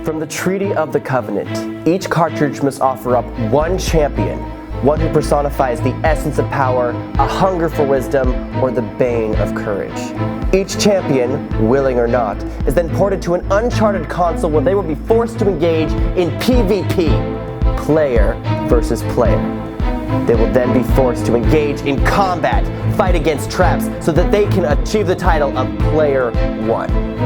From the Treaty of the Covenant, each cartridge must offer up one champion, one who personifies the essence of power, a hunger for wisdom, or the bane of courage. Each champion, willing or not, is then ported to an uncharted console where they will be forced to engage in PvP, player versus player. They will then be forced to engage in combat, fight against traps, so that they can achieve the title of Player 1.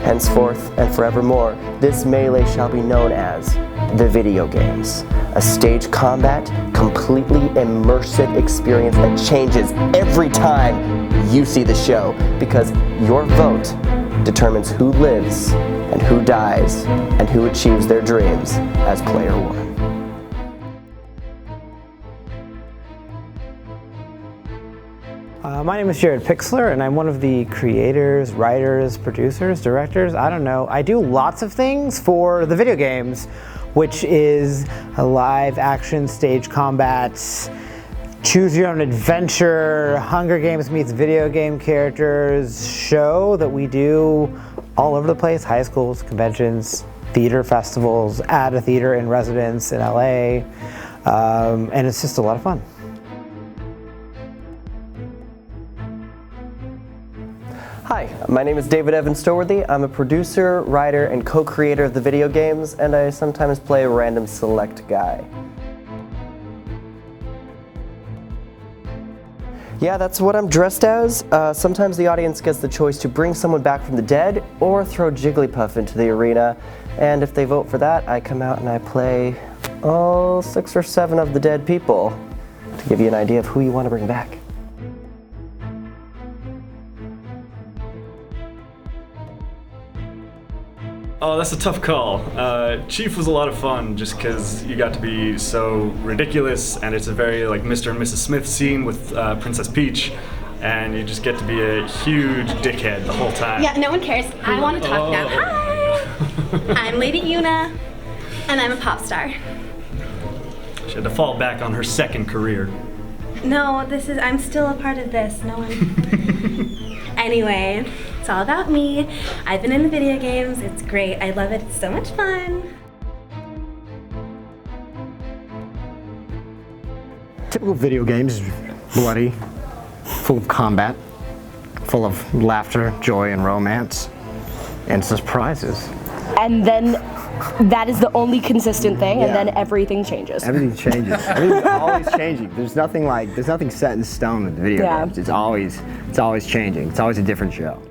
Henceforth and forevermore, this melee shall be known as the video games. A stage combat, completely immersive experience that changes every time you see the show, because your vote determines who lives and who dies and who achieves their dreams as Player 1. My name is Jared Pixler, and I'm one of the creators, writers, producers, directors, I don't know. I do lots of things for the video games, which is a live action stage combat, choose your own adventure, Hunger Games meets video game characters show that we do all over the place, high schools, conventions, theater festivals, at a theater in residence in LA, and it's just a lot of fun. Hi, my name is David Evan Stoworthy. I'm a producer, writer, and co-creator of the video games, and I sometimes play a random select guy. Yeah, that's what I'm dressed as. Sometimes the audience gets the choice to bring someone back from the dead or throw Jigglypuff into the arena, and if they vote for that, I come out and I play all 6 or 7 of the dead people to give you an idea of who you want to bring back. Oh, that's a tough call. Chief was a lot of fun just because you got to be so ridiculous, and it's a very like Mr. and Mrs. Smith scene with Princess Peach, and you just get to be a huge dickhead the whole time. Yeah, no one cares. I want to talk now. Hi! I'm Lady Yuna, and I'm a pop star. She had to fall back on her second career. No, I'm still a part of this. No one... Anyway, it's all about me. I've been in the video games. It's great. I love it. It's so much fun. Typical video games, bloody, full of combat, full of laughter, joy, and romance, and surprises. And then that is the only consistent thing, and then everything changes. Everything changes. Everything's always changing. There's nothing set in stone with video games. It's always changing. It's always a different show.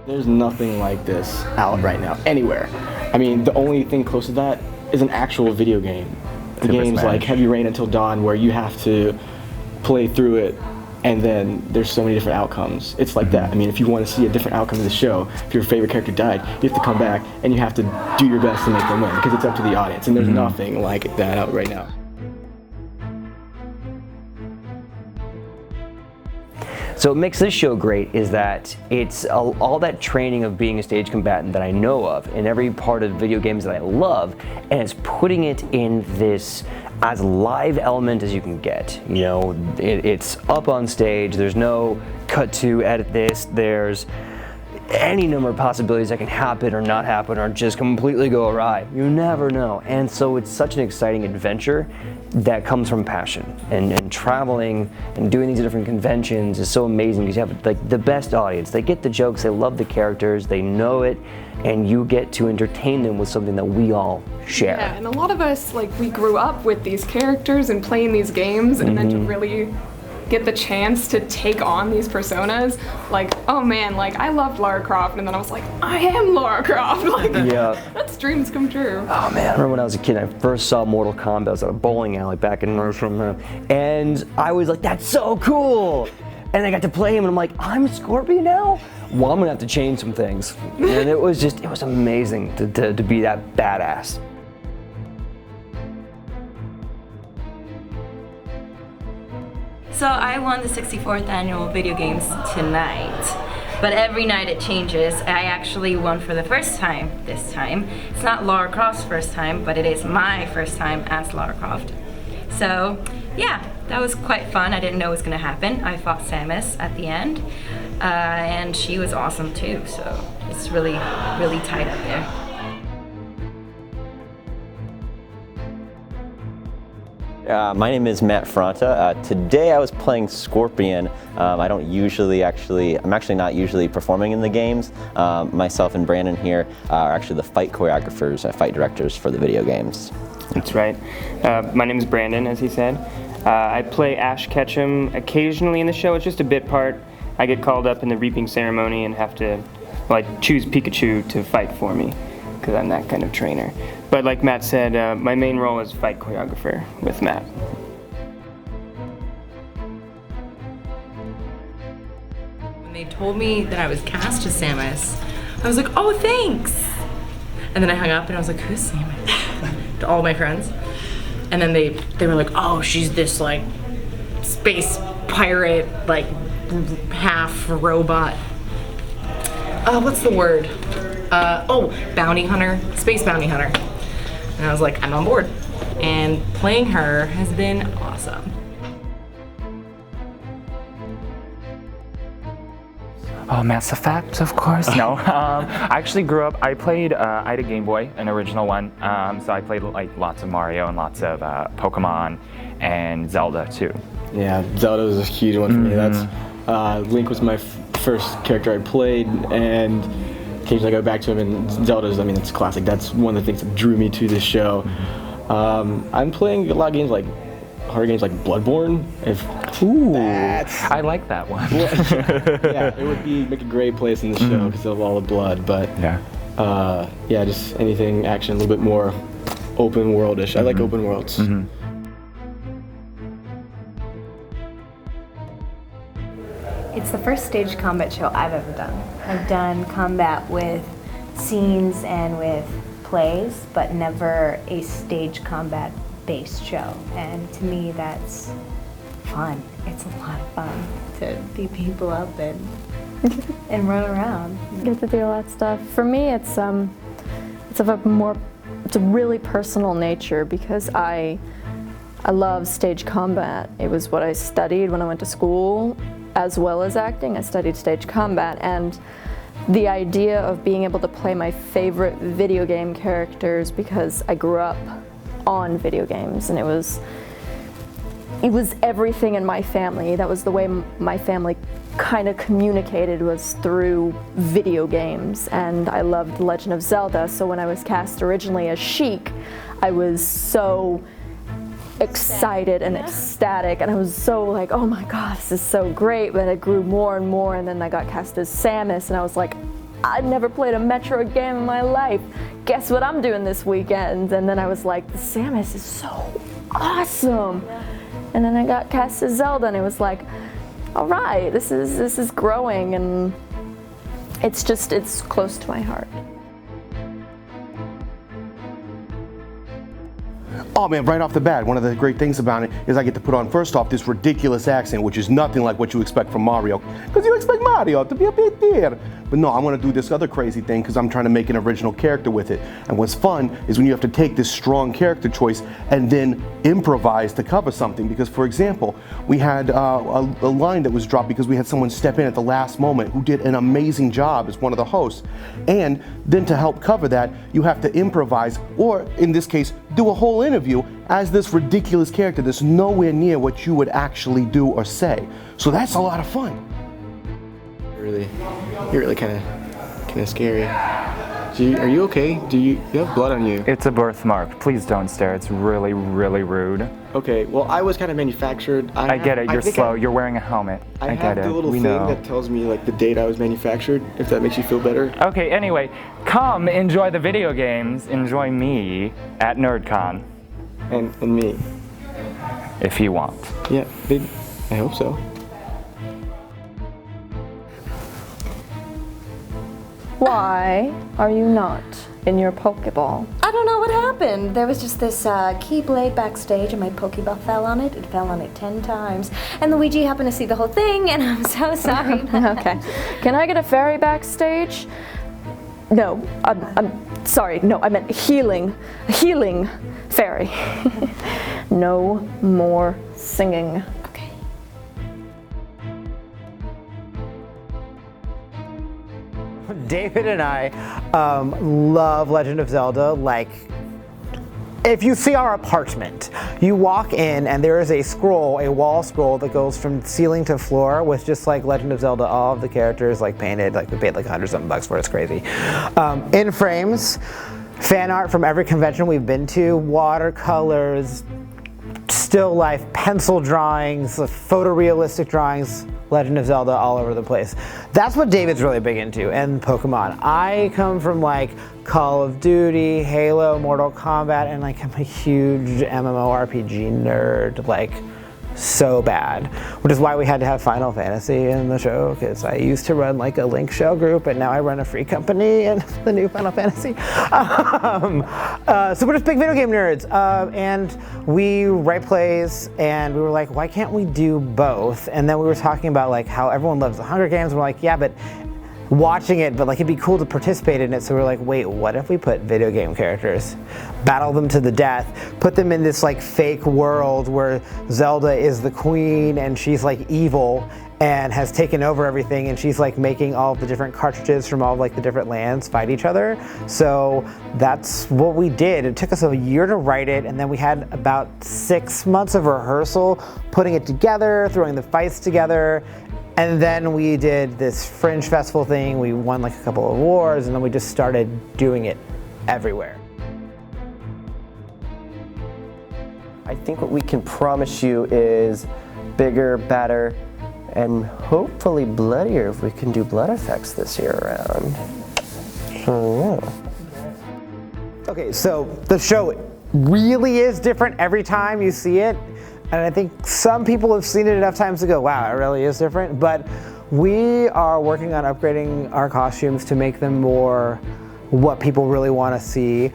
There's nothing like this out right now, anywhere. I mean, the only thing close to that is an actual video game. The games like Heavy Rain Until Dawn, where you have to play through it, and then there's so many different outcomes. It's like that. I mean, if you want to see a different outcome of the show, if your favorite character died, you have to come back and you have to do your best to make them win, because it's up to the audience, and there's nothing like that out right now. So what makes this show great is that it's all that training of being a stage combatant that I know of in every part of video games that I love, and it's putting it in this as live element as you can get. You know, it's up on stage, there's no cut to edit this, there's any number of possibilities that can happen or not happen or just completely go awry. You never know. And so it's such an exciting adventure that comes from passion. And traveling and doing these different conventions is so amazing because you have like the best audience. They get the jokes, they love the characters, they know it, and you get to entertain them with something that we all share. Yeah, and a lot of us, like, we grew up with these characters and playing these games, and then to really get the chance to take on these personas, like, oh man, like, I loved Lara Croft, and then I was like, I am Lara Croft, like, that's dreams come true. Oh man, I remember when I was a kid, I first saw Mortal Kombat. I was at a bowling alley back in Nordstrom, and I was like, that's so cool! And I got to play him, and I'm like, I'm Scorpion now? Well, I'm gonna have to change some things. And it was amazing to be that badass. So I won the 64th annual video games tonight, but every night it changes. I actually won for the first time this time. It's not Lara Croft's first time, but it is my first time as Lara Croft. So yeah, that was quite fun. I didn't know it was gonna happen. I fought Samus at the end, and she was awesome too. So it's really tight up there. My name is Matt Fronta. Today I was playing Scorpion. I'm actually not usually performing in the games. Myself and Brandon here are actually the fight choreographers, fight directors for the video games. That's right. My name is Brandon, as he said. I play Ash Ketchum occasionally in the show. It's just a bit part. I get called up in the reaping ceremony and have to, choose Pikachu to fight for me, because I'm that kind of trainer. But like Matt said, my main role is fight choreographer with Matt. When they told me that I was cast as Samus, I was like, oh, thanks. And then I hung up and I was like, who's Samus? To all my friends. And then they were like, oh, she's this like space pirate, like half robot. What's the word? Bounty hunter, space bounty hunter. And I was like, I'm on board. And playing her has been awesome. Mass Effect, of course. No, I actually grew up. I played. I had a Game Boy, an original one. So I played lots of Mario and lots of Pokemon and Zelda too. Yeah, Zelda was a huge one for me. That's Link was my first character I played, and occasionally I go back to him. And Zelda's, it's classic. That's one of the things that drew me to this show. I'm playing a lot of games horror games like Bloodborne. I like that one. Yeah, it would make a great place in the show because of all the blood. But just anything action, a little bit more open worldish. I like open worlds. It's the first stage combat show I've ever done. I've done combat with scenes and with plays, but never a stage combat based show. And to me, that's fun. It's a lot of fun to beat people up and run around. Get to do all that stuff. For me, it's a really personal nature because I love stage combat. It was what I studied when I went to school, as well as acting. I studied stage combat, and the idea of being able to play my favorite video game characters, because I grew up on video games, and it was everything in my family. That was the way my family kind of communicated, was through video games, and I loved The Legend of Zelda, so when I was cast originally as Sheik, I was so excited and ecstatic, and I was so like, oh my god, this is so great, but it grew more and more, and then I got cast as Samus, and I was like, I'd never played a Metroid game in my life. Guess what I'm doing this weekend? And then I was like, Samus is so awesome. And then I got cast as Zelda, and it was like, all right, this is growing, and it's close to my heart. Oh man, right off the bat, one of the great things about it is I get to put on, first off, this ridiculous accent, which is nothing like what you expect from Mario, because you expect Mario to be a bit there. But no, I want to do this other crazy thing because I'm trying to make an original character with it. And what's fun is when you have to take this strong character choice and then improvise to cover something. Because, for example, we had a line that was dropped because we had someone step in at the last moment who did an amazing job as one of the hosts. And then to help cover that, you have to improvise, or in this case, do a whole interview as this ridiculous character that's nowhere near what you would actually do or say. So that's a lot of fun. You're really kind of scary. Are you okay? Do you have blood on you? It's a birthmark. Please don't stare. It's really, really rude. Okay, well, I was kind of manufactured. I get it. You're slow. You're wearing a helmet. I get it. I have the little thing that tells me the date I was manufactured, if that makes you feel better. Okay, anyway, come enjoy the video games. Enjoy me at NerdCon. And me. If you want. Yeah, I hope so. Why are you not in your Pokeball? I don't know what happened. There was just this Keyblade backstage, and my Pokeball fell on it. It fell on it 10 times. And Luigi happened to see the whole thing, and I'm so sorry. Okay. Can I get a fairy backstage? No, I'm sorry. No, I meant healing fairy. No more singing. David and I love Legend of Zelda. Like, if you see our apartment, you walk in and there is a scroll, a wall scroll that goes from ceiling to floor with just like Legend of Zelda, all of the characters like painted, like we paid like $100-something for it, it's crazy. In frames, fan art from every convention we've been to, watercolors, still life, pencil drawings, photorealistic drawings, Legend of Zelda all over the place. That's what David's really big into, and Pokemon. I come from like Call of Duty, Halo, Mortal Kombat, and like I'm a huge MMORPG nerd, like so bad. Which is why we had to have Final Fantasy in the show, because I used to run like a Link Shell group, and now I run a free company and the new Final Fantasy. So we're just big video game nerds, and we write plays, and we were like, why can't we do both? And then we were talking about like how everyone loves the Hunger Games, and we're like, yeah, but watching it, but like it'd be cool to participate in it. So we're like, wait, what if we put video game characters, battle them to the death, put them in this like fake world where Zelda is the queen and she's like evil and has taken over everything, and she's like making all of the different cartridges from all of, like the different lands fight each other. So that's what we did. It took us a year to write it, and then we had about 6 months of rehearsal, putting it together, throwing the fights together. And then we did this Fringe Festival thing, we won like a couple of awards, and then we just started doing it everywhere. I think what we can promise you is bigger, better, and hopefully bloodier if we can do blood effects this year around. So, yeah. Okay, so the show really is different every time you see it. And I think some people have seen it enough times to go, wow, it really is different. But we are working on upgrading our costumes to make them more what people really want to see.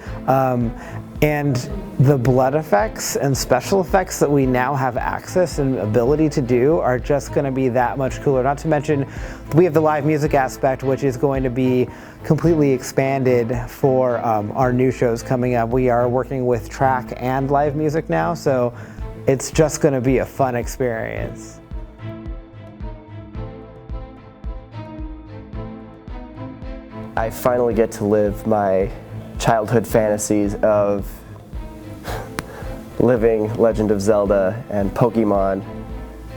And the blood effects and special effects that we now have access and ability to do are just going to be that much cooler. Not to mention, we have the live music aspect, which is going to be completely expanded for our new shows coming up. We are working with track and live music now, so it's just going to be a fun experience. I finally get to live my childhood fantasies of living Legend of Zelda and Pokemon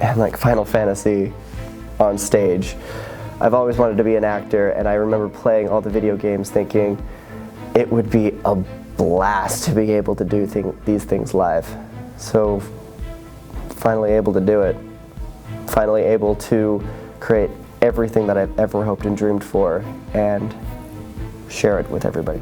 and like Final Fantasy on stage. I've always wanted to be an actor, and I remember playing all the video games thinking it would be a blast to be able to do these things live. So finally able to do it. Finally able to create everything that I've ever hoped and dreamed for and share it with everybody.